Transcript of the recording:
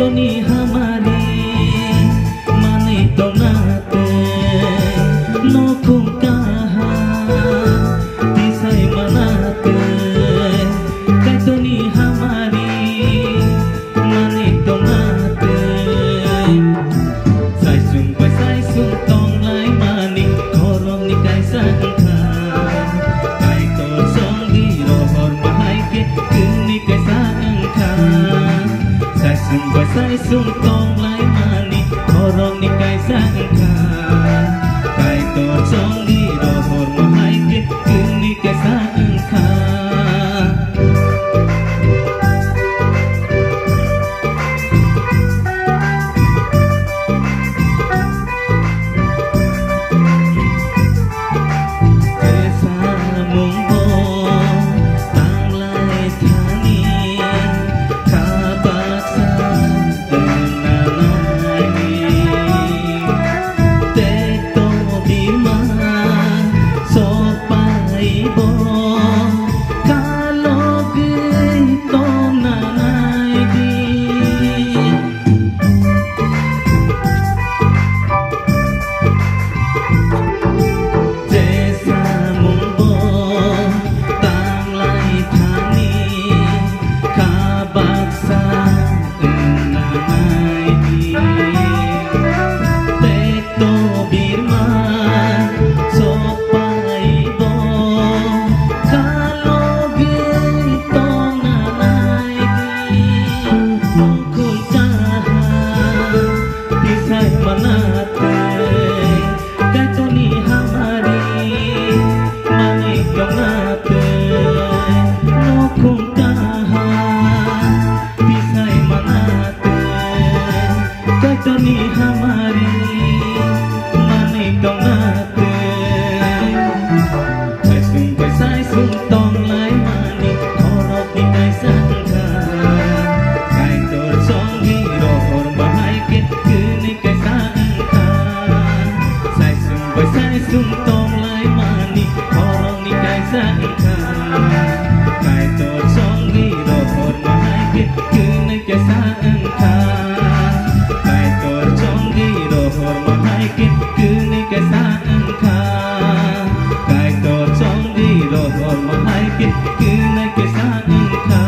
Tony hamari mani tonate no kunkaha tisai manate kai Tony hamari mani tonate sai sung tong lai mani korom ni kai sangkha kai to song di rohor mahai ke kuni kai sangkha sai sung tong lai mani korong ni kai sangkha kai to song di rohor mahai ke kuni kai sangkha Tony hamari mani tonate sai sung tong lai mani korok ni kai sangkha kai tor song gi rohor bahai ke kuni kai sangkha sai sung tong lai mani korok ni kai sangkha kai tor song gi rohor bahai ke kuni kai sangkha Hormahai ke kuni ke sangkha kai to chong di ro hormahai ke kuni ke sangkha